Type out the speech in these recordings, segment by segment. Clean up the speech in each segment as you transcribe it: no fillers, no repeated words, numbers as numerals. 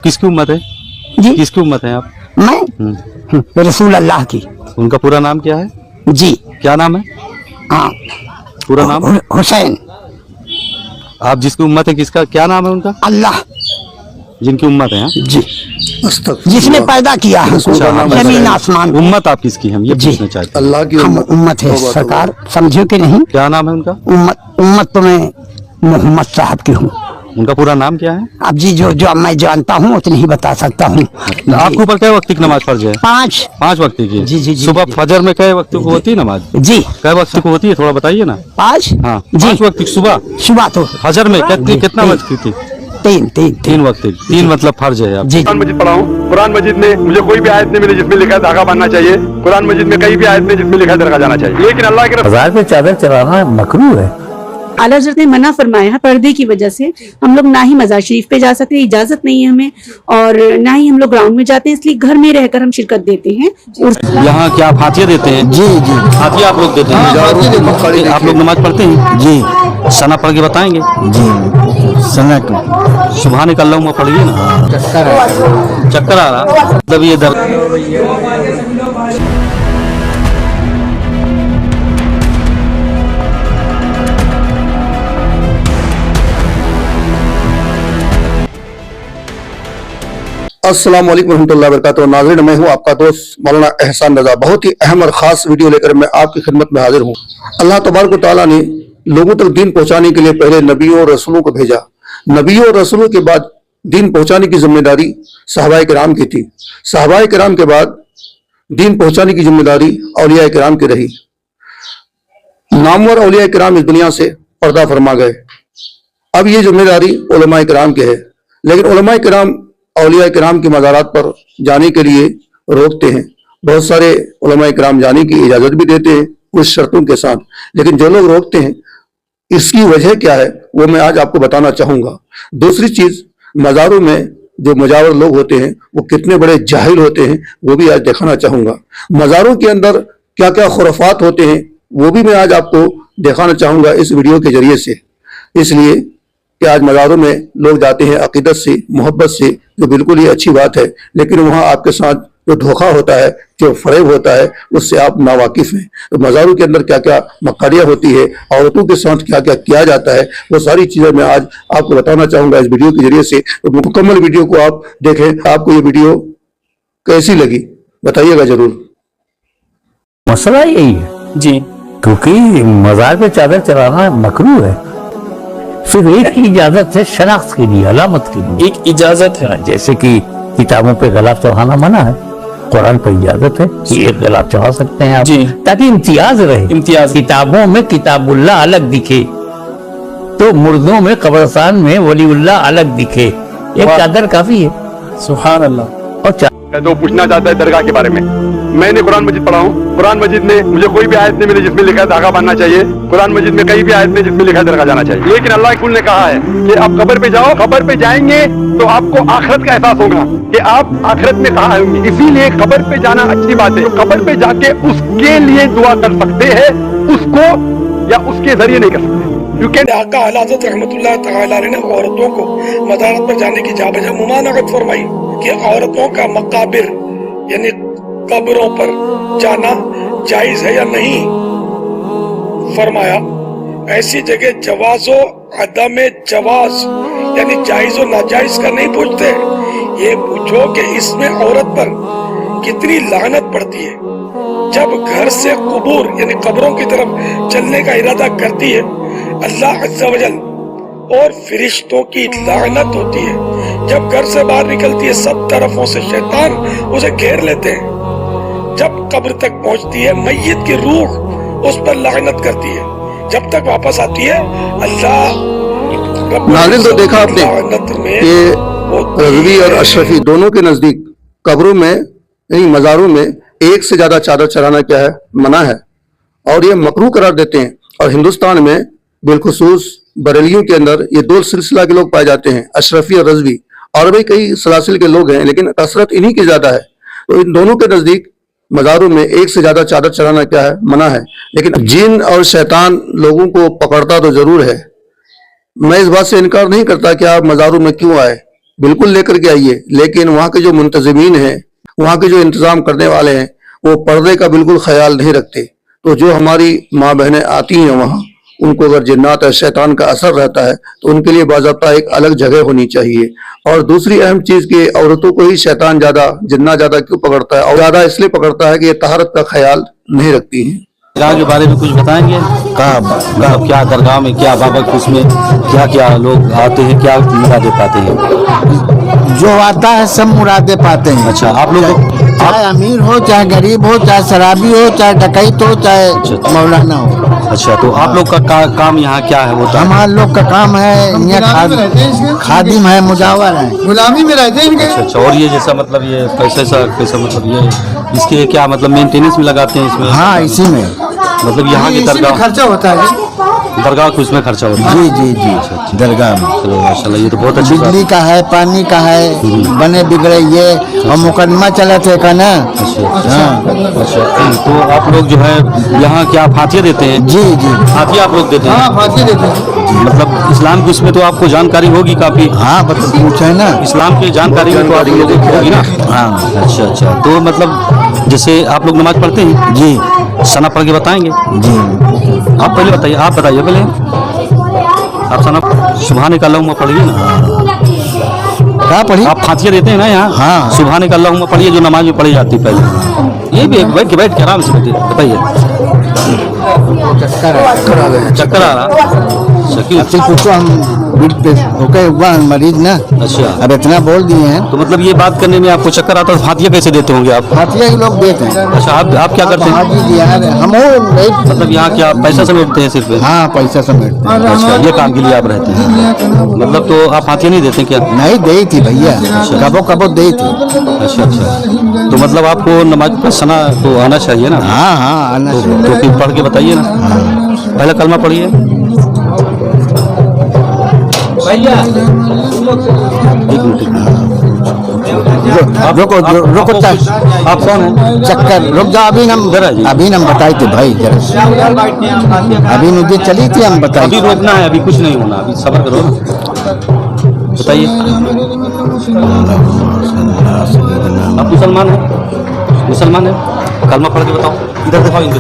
किसकी उम्मत है? जी किसकी उम्मत है आप? मैं रसूल अल्लाह की। उनका पूरा नाम क्या है? जी क्या नाम है हाँ पूरा नाम? हुसैन आप जिसकी उम्मत है किसका क्या नाम है उनका? अल्लाह जिनकी उम्मत है हाँ? जी जिसने पैदा किया हमको अच्छा, हम जमीन आसमान। उम्मत आप किसकी हम ये जी। पूछना चाहते हैं। अल्लाह की हम उम्मत है सरकार, समझो कि नहीं। क्या नाम है उनका? उम्मत तो मैं मोहम्मद साहब की हूँ। उनका पूरा नाम क्या है? अब जी जो मैं जानता हूँ उतनी ही बता सकता हूँ। आपके ऊपर कै वक्त की नमाज फर्ज है? 5 वक्त की। जी, जी, जी, सुबह जी। फजर में कै वक्त को होती है नमाज? जी कै वक्त को होती है थोड़ा बताइए ना। 5 हाँ जी 5 वक्त की सुबह सुबह तो फजर में कितना तीन। वक्त की थी? 3 वक्त की। 3 मतलब फर्ज है आप। जी कुरान मजीद पढ़ा हूँ। कुरान मजीद में मुझे कोई भी आयत नहीं मिली जिसमें लिखा है धागा बांधना चाहिए। कुरान मजीद में कहीं भी आयत नहीं जिसमें लिखा है दरगाह जाना चाहिए। लेकिन अल्लाह के बाजार पे चादर चढ़ाना मकरूह है। आला हज़रत ने मना फरमाया है पर्दे की वजह से। हम लोग ना ही मज़ार शरीफ पे जा सकते, इजाजत नहीं है हमें, और ना ही हम लोग ग्राउंड में जाते हैं, इसलिए घर में रहकर हम शिरकत देते हैं। यहाँ क्या आप हाथिया देते हैं? जी जी हाथिया आप लोग देते हैं? आप लोग नमाज पढ़ते हैं? जी सना पढ़ के बताएंगे? जी सनत सुबहान अल्लाह पढ़िए ना। चक्कर आ रहा मतलब ये अस्सलाम वालेकुम रहमतुल्लाहि व बरकातहू। नाज़रीन, मैं हूं आपका दोस्त मौलाना एहसान रजा। बहुत ही अहम और खास वीडियो लेकर मैं आपकी खिदमत में हाजिर हूं। अल्लाह तबारक व तआला ने लोगों तक दीन पहुंचाने के लिए पहले नबियों और रसूलों को भेजा। नबियों और रसूलों के बाद दीन पहुंचाने की जिम्मेदारी सहाबाए किराम की थी। सहाबाए किराम के बाद दीन पहुंचाने की जिम्मेदारी औलिया किराम की रही। नामवर औलिया किराम इस दुनिया से पर्दा फरमा गए। अब ये जिम्मेदारी उलमाए किराम की है। लेकिन उलमाए किराम औलिया किराम की मज़ारात पर जाने के लिए रोकते हैं। बहुत सारे उलमाए किराम जाने की इजाज़त भी देते हैं कुछ शर्तों के साथ। लेकिन जो लोग रोकते हैं इसकी वजह क्या है वो मैं आज आपको बताना चाहूँगा। दूसरी चीज़, मज़ारों में जो मुजावर लोग होते हैं वो कितने बड़े जाहिल होते हैं वो भी आज दिखाना चाहूँगा। मज़ारों के अंदर क्या क्या खुराफात होते हैं वो भी मैं आज आपको दिखाना चाहूँगा इस वीडियो के जरिए से। इसलिए कि आज मज़ारों में लोग जाते हैं अकीदत से, मोहब्बत से, जो बिल्कुल ही अच्छी बात है। लेकिन वहाँ आपके साथ जो धोखा होता है, जो फरेब होता है, उससे आप नावाकिफ हैं। तो मज़ारों के अंदर क्या क्या मक्कारियाँ होती है, औरतों के साथ क्या क्या किया जाता है, वो सारी चीज़ें मैं आज आपको बताना चाहूँगा इस वीडियो के जरिए से। तो मुकम्मल वीडियो को आप देखें। आपको ये वीडियो कैसी लगी बताइएगा जरूर। मसला यही है जी क्योंकि मजार पे चादर चढ़ाना मकरूह है। सिर्फ एक ही इजाजत है शनाख्त के लिए, अलामत के लिए एक इजाजत है। जैसे कि किताबों पे गलाब चढ़ाना मना है, कुरान पर इजाजत है कि एक गलाब चढ़ा सकते हैं आप जी। ताकि इम्तियाज रहे। इम्तियाज। किताबों में किताबुल्लाह अलग दिखे तो मुर्दों में कब्रिस्तान में वलीउल्लाह अलग दिखे। एक चादर काफी है। सुभान अल्लाह। और तो पूछना चाहता है दरगाह के बारे में। मैंने कुरान मजीद पढ़ा हूँ। कुरान मजीद में मुझे कोई भी आयत नहीं मिली जिसमें लिखा है धागा बांधना चाहिए। कुरान मजीद में कहीं भी आयत नहीं जिसमें लिखा है दरगाह जाना चाहिए। लेकिन अल्लाह के रसूल ने कहा है कि आप कब्र पे जाओ, कब्र पे जाएंगे तो आपको आखिरत का एहसास होगा कि आप आखिरत में कहाँ होंगे। इसीलिए कब्र पे जाना अच्छी बात है। कब्र पे जाके उसके लिए दुआ कर सकते हैं, उसको या उसके जरिए नहीं कर सकते। क्योंकि आका आला हज़रत रहमतुल्लाह तआला अलैह ने औरतों को मदारत पर जाने की जाबजा मुमानअत फरमाई कि औरतों का मकाबिर यानी कब्रों पर जाना जायज है या नहीं। फरमाया ऐसी जगह जवाज़ो अदम जवाज यानी जायज और नाजायज का नहीं पूछते, ये पूछो कि इसमें औरत पर कितनी लानत पड़ती है। जब घर से कुबूर यानी कब्रों की तरफ चलने का इरादा करती है, अल्लाह अज़्ज़ा वजल और फरिश्तों की लानत होती है। जब घर से बाहर निकलती है सब तरफों से शैतान उसे घेर लेते हैं। जब कब्र तक पहुंचती है मैयत की रूह उस पर लानत करती है। जब तक वापस आती है अल्लाह नाज़रीन, तो देखा आपने कि रज़वी और अशरफी दोनों के नजदीक कब्रों में यानी मज़ारों में एक से ज्यादा चादर चढ़ाना क्या है मना है और ये मकरूह करार देते हैं। और हिंदुस्तान में बिलखुसूस बरेलियों के अंदर ये 2 सिलसिला के लोग पाए जाते हैं, अशरफी और रज़वी। और भी कई सलासिल के लोग हैं लेकिन कसरत इन्हीं की ज्यादा है। तो इन दोनों के नजदीक मज़ारों में एक से ज्यादा चादर चढ़ाना क्या है मना है। लेकिन जिन और शैतान लोगों को पकड़ता तो जरूर है। मैं इस बात से इनकार नहीं करता कि आप मज़ारों में क्यों आए, बिल्कुल लेकर के आइए, लेकिन वहाँ के जो मुंतजिमीन हैं, वहाँ के जो इंतजाम करने वाले हैं, वो पर्दे का बिल्कुल ख्याल नहीं रखते। तो जो हमारी माँ बहनें आती हैं वहाँ, उनको अगर जिन्नात और शैतान का असर रहता है तो उनके लिए बाज़ाब्ता एक अलग जगह होनी चाहिए। और दूसरी अहम चीज़ कि औरतों को ही शैतान ज़्यादा, जिन्ना ज़्यादा क्यों पकड़ता है, और ज़्यादा इसलिए पकड़ता है कि ये तहारत का ख्याल नहीं रखती हैं। दरगाह के बारे में कुछ बताएंगे? मतलब क्या दरगाह में क्या बाबा के उसमें क्या क्या लोग आते हैं, क्या मुरादें पाते हैं? जो आता है सब मुरादे पाते हैं। अच्छा, आप लोग चाहे अमीर हो, चाहे गरीब हो, चाहे शराबी हो, चाहे डकैत हो, चाहे मौलाना हो। अच्छा, तो आप लोग का काम यहाँ क्या है? होता है हमारे लोग का काम है, यहाँ खादिम है, मुजावर है, गुलामी में रहते हैं। अच्छा, और ये जैसा मतलब ये पैसा मतलब ये इसके क्या मतलब मेंटेनेंस में लगाते हैं इसमें? हाँ, इसी में मतलब यहाँ की दरगाह खर्चा होता है। दरगाह को इसमें खर्चा होता है? जी जी जी, दरगाह में। चलो माशाल्लाह, ये तो बहुत अच्छी बात बिजली का है, पानी का है, बने बिगड़े ये, और मुकदमा चला थे का ना। अच्छा, तो आप लोग जो है यहाँ क्या फातिया देते हैं? जी जी, फातिया आप लोग देते हैं? हाँ, फांसी देते हैं। मतलब इस्लाम की उसमें तो आपको जानकारी होगी काफी? हाँ, पूछे ना, इस्लाम की जानकारी तो आप लोगों को होगी ना? हाँ। अच्छा, तो मतलब जैसे आप लोग नमाज पढ़ते हैं जी सना पढ़ के बताएंगे? जी, आप पहले बताइए, आप बताइए पहले। आप सना सुबहान का अल्लाहुम्मा पढ़िए ना। क्या पढ़ी? आप फातिया देते हैं ना यहाँ? हाँ। सुबहान का अल्लाहुम्मा पढ़िए, जो नमाज में पढ़ी जाती है पहले। ये भी बैठ के आराम से बैठिए, बताइए। चक्कर आ रहा? फिर पूछो, हम बीट पे ओके हुआ मरीज ना। अच्छा, अब इतना बोल दिए हैं तो मतलब ये बात करने में आपको चक्कर आता है, तो फातिया कैसे देते होंगे आप? फातिया के लोग देते हैं। अच्छा, आप क्या करते हैं? हम मतलब यहाँ क्या पैसा समेटते हैं सिर्फ? हाँ, पैसा समेटते हैं। अच्छा, ये काम के लिए आप रहते हैं मतलब? तो आप फातिया नहीं देते क्या? नहीं दे थी भैया, कबो कबो दे थी। अच्छा, तो मतलब आपको नमाज का सना तो आना चाहिए ना? हाँ हाँ, आना तो चाहिए। फिर पढ़ के बताइए ना। पहले कलमा पढ़िए। रुको रुको, आप कौन है? चक्कर रुक जाओ, अभी हम बताए थे भाई, जरा अभी मुझे चली थी, हम बताए। अभी रोकना है, अभी कुछ नहीं होना, अभी सब्र करो ना। बताइए, आप मुसलमान हैं? मुसलमान है? कलमा पढ़ के बताओ। इधर दिखाओ, इधर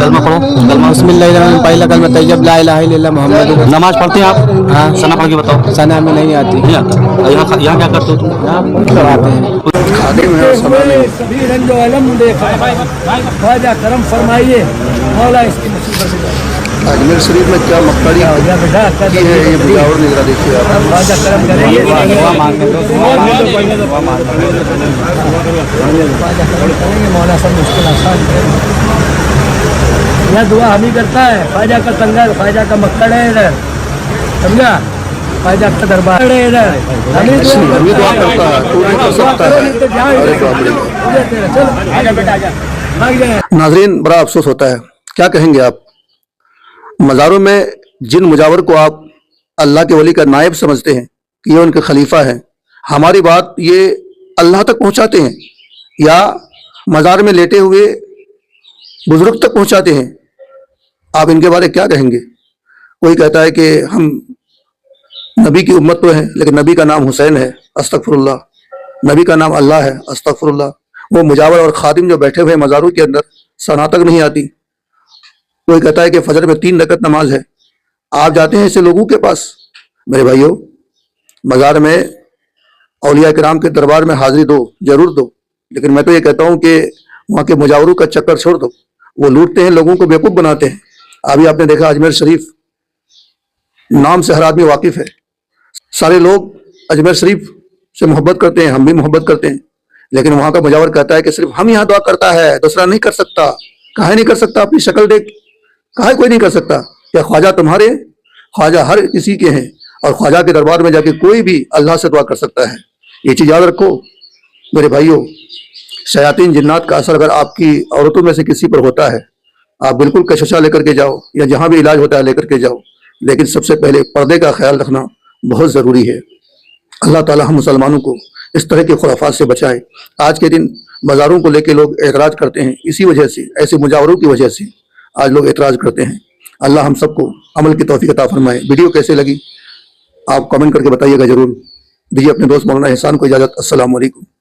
कलमा पढ़ो। कलमा बिस्मिल्लाहिर्रहमानिर्रहीम, पहला कलमा तैयब ला इलाहा इल्लल्लाह मुहम्मद। नमाज पढ़ते हैं आप? हाँ। सना पढ़ के बताओ। सना में नहीं आती। नहीं आता? यहाँ क्या करते हो तुम? करवाते हैं। खादिम है, सना नहीं। सभी रंजो अलम देखा ख्वाजा करम फरमाइए, मौला इसकी मुसीबत अजमेर शरीफ में क्या मक्कारी की है, ये बुझावर निगरा देखिए आप। ख्वाजा करम करेंगे, मौला सब मुश्किल आसान करेंगे। यह दुआ हम ही करता है। ख्वाजा का संगर, ख्वाजा का मक्कड़ है इधर, समझा? ख्वाजा का दरबार है इधर, हमें दुआ करता है, तू नहीं कर सकता है। अरे बाप रे। नाजरीन, बड़ा अफसोस होता है, क्या कहेंगे आप। मज़ारों में जिन मुजावर को आप अल्लाह के वली का नायब समझते हैं कि ये उनके खलीफा हैं, हमारी बात ये अल्लाह तक पहुंचाते हैं या मज़ार में लेटे हुए बुजुर्ग तक पहुंचाते हैं, आप इनके बारे में क्या कहेंगे। कोई कहता है कि हम नबी की उम्मत तो हैं, लेकिन नबी का नाम हुसैन है, अस्तगफुरुल्लाह। नबी का नाम अल्लाह है, अस्तगफुरुल्लाह। वो मुजावर और खादिम जो बैठे हुए मज़ारों के अंदर, सना तक नहीं आती। कोई कहता है कि फजर में 3 रकत नमाज है। आप जाते हैं ऐसे लोगों के पास, मेरे भाइयों, मज़ार में औलिया किराम के दरबार में हाजिरी दो, जरूर दो, लेकिन मैं तो ये कहता हूँ कि वहाँ के मुजावरों का चक्कर छोड़ दो। वो लूटते हैं, लोगों को बेवकूफ़ बनाते हैं। अभी आपने देखा अजमेर शरीफ, नाम से हर आदमी वाकिफ है, सारे लोग अजमेर शरीफ से मोहब्बत करते हैं, हम भी मोहब्बत करते हैं, लेकिन वहाँ का मुजावर कहता है कि सिर्फ हम यहाँ दुआ करता है, दूसरा नहीं कर सकता। काहे नहीं कर सकता? अपनी शक्ल देख, काहे कोई नहीं कर सकता? क्या ख्वाजा तुम्हारे? ख्वाजा हर किसी के हैं, और ख्वाजा के दरबार में जाके कोई भी अल्लाह से दुआ कर सकता है। ये चीज़ याद रखो मेरे भाइयों। शयातीन जिन्नात का असर अगर आपकी औरतों में से किसी पर होता है, आप बिल्कुल कशशा लेकर के जाओ, या जहाँ भी इलाज होता है लेकर के जाओ, लेकिन सबसे पहले पर्दे का ख्याल रखना बहुत ज़रूरी है। अल्लाह ताला हम मुसलमानों को इस तरह के खुराफात से बचाए। आज के दिन बाज़ारों को लेके लोग एतराज़ करते हैं, इसी वजह से, ऐसे मुजावरों की वजह से आज लोग एतराज़ करते हैं। अल्लाह हम सबको अमल की तौफीक अता फरमाए। वीडियो कैसे लगी आप कमेंट करके बताइएगा ज़रूर। دیجیے اپنے دوست مولانا احسان کو اجازت۔ السلام علیکم۔